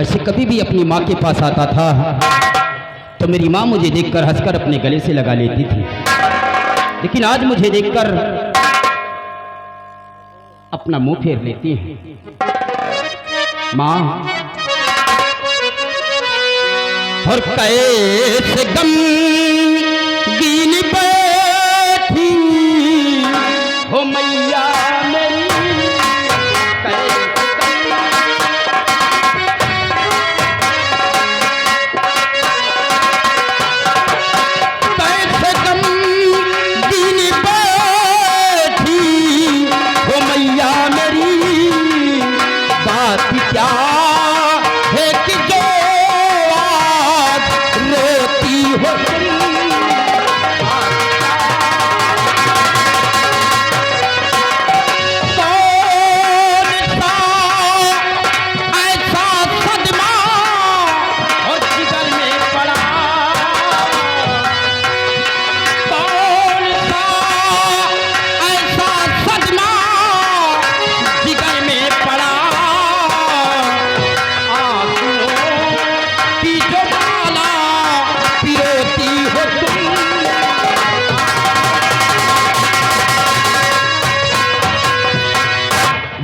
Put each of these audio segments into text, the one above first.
ऐसे कभी भी अपनी माँ के पास आता था तो मेरी माँ मुझे देखकर हंसकर अपने गले से लगा लेती थी, लेकिन आज मुझे देखकर अपना मुंह फेर लेती है। माँ और कैसे गमगीन बैठी हो मैया मेरी, कैसे गमगीन बैठी हो मैया मेरी, बात क्या है कि जो आज रोती हो तुम।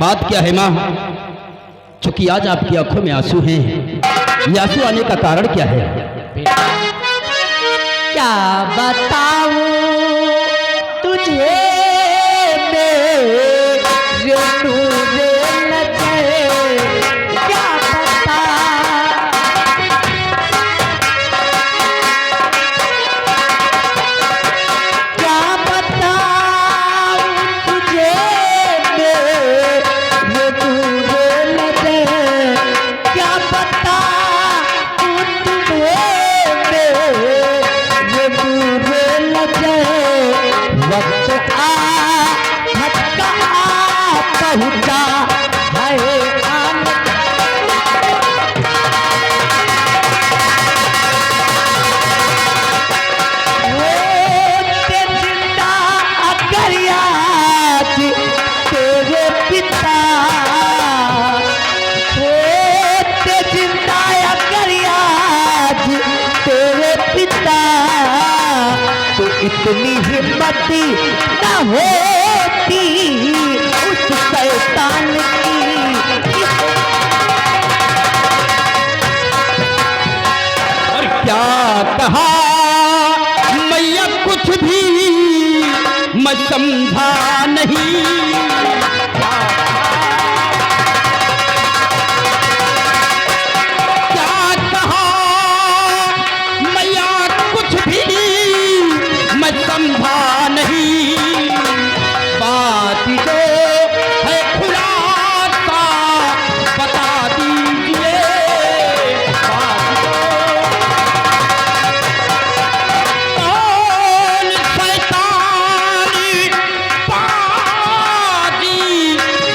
बात क्या है माँ, चूंकि आज आपकी आंखों में आंसू हैं, ये आंसू आने का कारण क्या है? क्या बताऊं तुझे मेरे नूरे नज़र, क्या बता क्या बताऊं तुझे मेरे नूरे नज़र, क्या बताऊं तुम्हें मेरे नूरे नज़र, वक्त आ धक्का पहुँचा है जिंदा अगर याद तेरे पिता, जिंदा अगर याद तेरे पिता, तो इतनी हिम्मत न होती उस शैतान की। और क्या कहा मैया कुछ भी मैं समझा नहीं, क्या कहा मैया कुछ भी मैं समझा नहीं, बात जो है खुलासा बता दीजिए, बात कौन शैतानी बाजी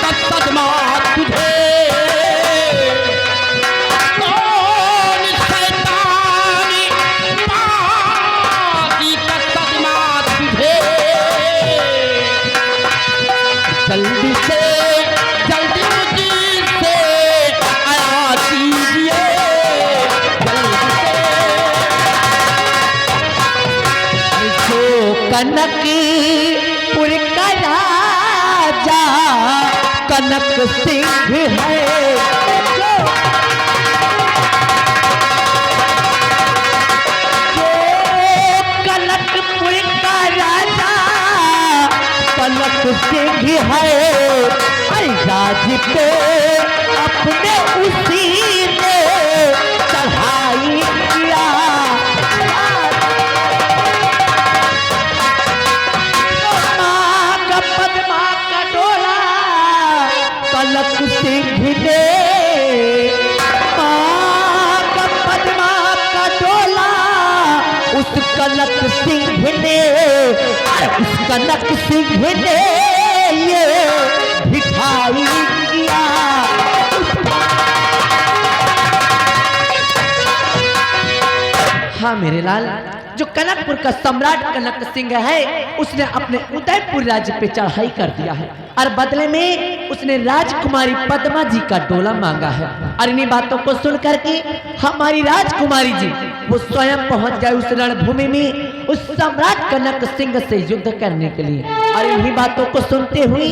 का सदमा तुझे, कौन शैतानी बाजी का सदमा तुझे, जल्दी से जल्दी मुझसे आया कीजिए, जल्दी से। जो कनकपुर का राजा कनक सिंह है, जो कनकपुर का राजा कनक सिंह है, राज पे अपने उसी ने चढ़ाई किया, पद्मा का डोला कनक सिंह ने, पद्मा का डोला उस कनक सिंह ने, उस कनक सिंह ने ये भिखाई किया। हाँ मेरे लाल, जो कनकपुर का सम्राट कनक सिंह है, उसने अपने उदयपुर राज्य पे चढ़ाई कर दिया है और बदले में उसने राजकुमारी पद्मा जी का डोला मांगा है। और इन्हीं बातों को सुन करके हमारी राजकुमारी जी वो स्वयं पहुंच गए उस रणभूमि में उस सम्राट कनक सिंह से युद्ध करने के लिए। और इन्हीं बातों को सुनते हुए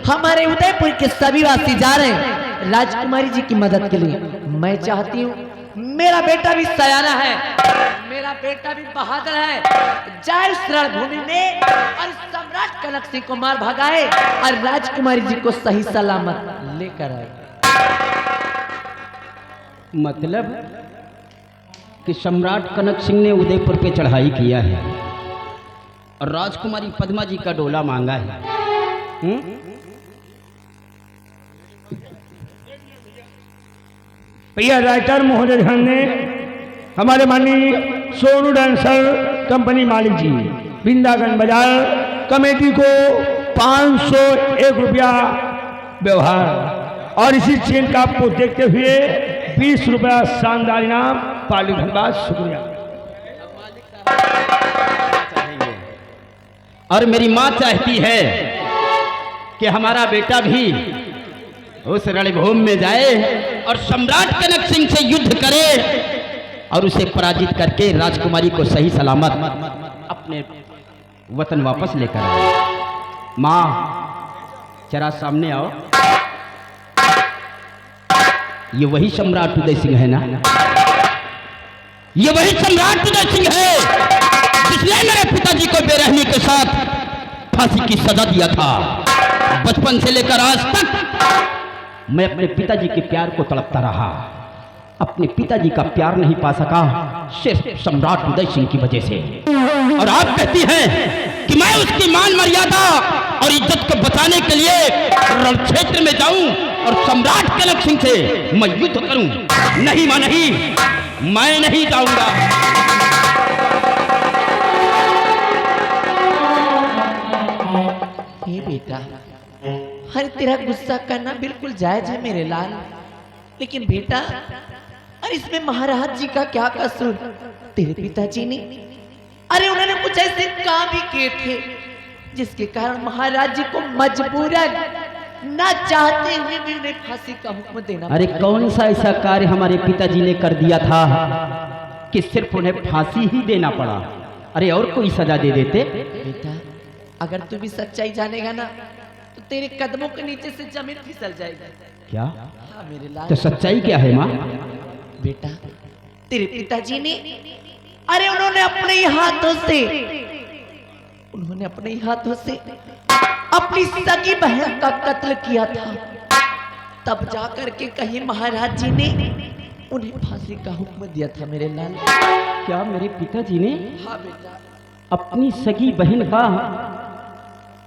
हमारे उदयपुर के सभी वासी जा रहे हैं राजकुमारी जी की मदद के लिए। मैं चाहती हूँ मेरा बेटा भी सयाना है, मेरा बेटा भी बहादुर है, जाए उस रणभूमि में और सम्राट कनक सिंह को मार भगाए और राजकुमारी जी को सही सलामत लेकर आए। मतलब कि सम्राट कनक सिंह ने उदयपुर पे चढ़ाई किया है और राजकुमारी पद्मा जी का डोला मांगा है। भैया राइटर महोदय धन ने हमारे माननीय सोनू डांसर कंपनी मालिक जी वृंदावन बाजार कमेटी को 501 रुपया व्यवहार और इसी चेन का आपको देखते हुए 20 रुपया शानदार इनाम पाली। धन्यवाद, शुक्रिया। और मेरी माँ चाहती है कि हमारा बेटा भी उस रणभूमि में जाए और सम्राट कनक सिंह से युद्ध करे और उसे पराजित करके राजकुमारी को सही सलामत अपने वतन वापस लेकर आए। माँ जरा सामने आओ। ये वही सम्राट उदय सिंह है ना? ये वही सम्राट उदय सिंह है जिसने मेरे पिताजी को बेरहमी के साथ फांसी की सजा दिया था। बचपन से लेकर आज तक मैं अपने पिताजी के प्यार को तड़पता रहा, अपने पिताजी का प्यार नहीं पा सका सिर्फ सम्राट उदय सिंह की वजह से। और आप कहती हैं कि मैं उसकी मान मर्यादा और इज्जत को बचाने के लिए रण क्षेत्र में जाऊं और सम्राट कनक सिंह से मैं युद्ध करूं। नहीं मां नहीं, मैं नहीं जाऊंगा। हे बेटा, हर तेरा गुस्सा करना बिल्कुल जायज है मेरे लाल, लेकिन बेटा और इसमें महाराज जी का क्या कसूर? तेरे पिताजी ने उन्होंने कुछ ऐसे काम भी किए थे जिसके कारण महाराज जी को मजबूरन ना चाहते हुए भी उन्हें फांसी का हुक्म देना। अरे कौन सा ऐसा कार्य हमारे पिताजी ने कर दिया था कि सिर्फ उन्हें फांसी ही देना पड़ा? अरे और कोई सजा दे देते। बेटा अगर तू भी सच्चाई जानेगा ना तो तेरे कदमों के नीचे से जमीन फिसल जाएगी। क्या? हाँ मेरे लाल। तो सच्चाई क्या है माँ? बेटा तेरे पिताजी ने उन्होंने अपने ही हाथों से अपनी सगी बहन का कत्ल किया था। तब जाकर के कहीं महाराज जी ने उन्हें फांसी का हुक्म दिया था मेरे लाल। क्या मेरे पिताजी ने हाँ बेटा अपनी सगी बहन का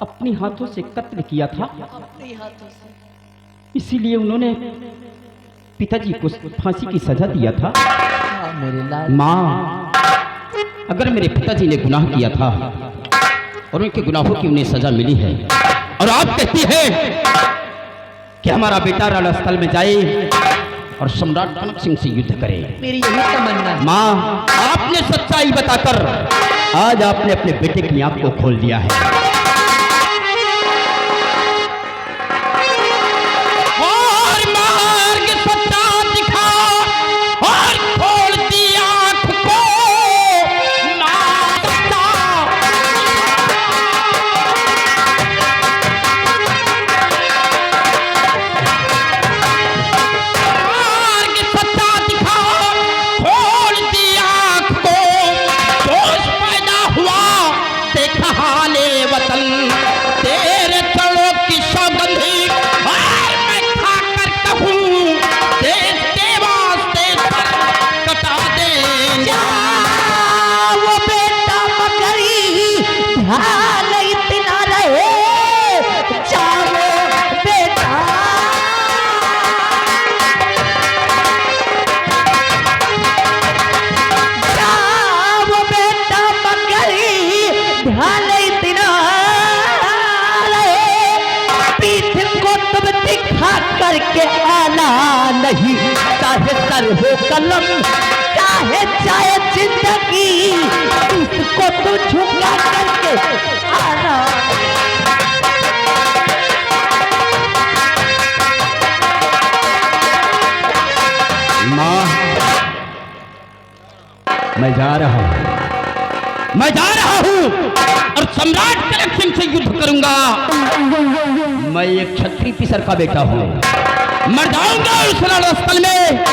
अपने हाथों से कत्ल किया था? अपने हाथों से। इसीलिए उन्होंने पिताजी को फांसी की सजा दिया था। हाँ मेरे लाल। माँ अगर मेरे पिताजी ने गुनाह किया था और उनके गुनाहों की उन्हें सजा मिली है और आप कहती है कि हमारा बेटा रणस्थल में जाए और सम्राट कनक सिंह से युद्ध करे, मेरी यही तमन्ना है। माँ आपने सच्चाई बताकर आज आपने अपने बेटे की आंख को खोल दिया है। करके आना नहीं, चाहे सर हो कलम, चाहे जिंदगी जा रहा हूं, मैं जा रहा हूं और सम्राट कनक सिंह से युद्ध करूंगा। मैं एक क्षत्रिय पिसर का बेटा हूं, मर जाऊंगा उस रणस्थल में,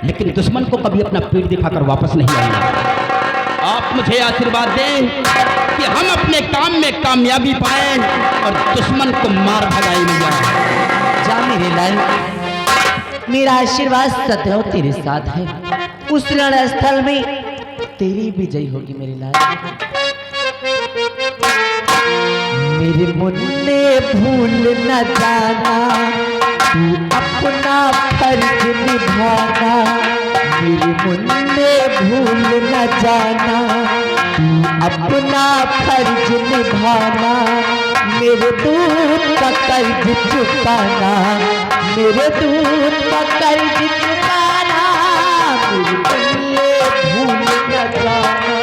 लेकिन दुश्मन को कभी अपना पीठ दिखाकर वापस नहीं आऊंगा। आप मुझे आशीर्वाद दें कि हम अपने काम में कामयाबी पाएं और दुश्मन को मार भगाए मैया। जा मेरे लाल, मेरा आशीर्वाद सदैव तेरे साथ है। उस रणस्थल में तेरी विजय होगी मेरे लाल। मेरे मुन्ने भूल न जाना, तू अपना फर्ज निभाना। मेरे मुन्ने भूल न जाना, तू अपना फर्ज निभाना। मेरे दूध का कर्ज चुकाना, मेरे दूध का कर्ज चुकाना। मेरे मुन्ने भूल न जाना।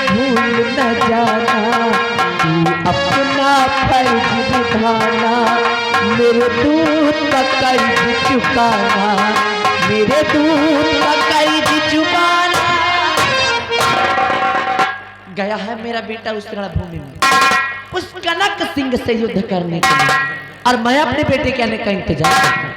भूल न जाना, तू अपना फर्ज निभाना। मेरे दूध का कर्ज चुकाना, मेरे दूध का कर्ज चुकाना। गया है मेरा बेटा उस रणभूमि में उस कनक सिंह से युद्ध करने के लिए, और मैं अपने बेटे के आने का इंतजार करता हूं।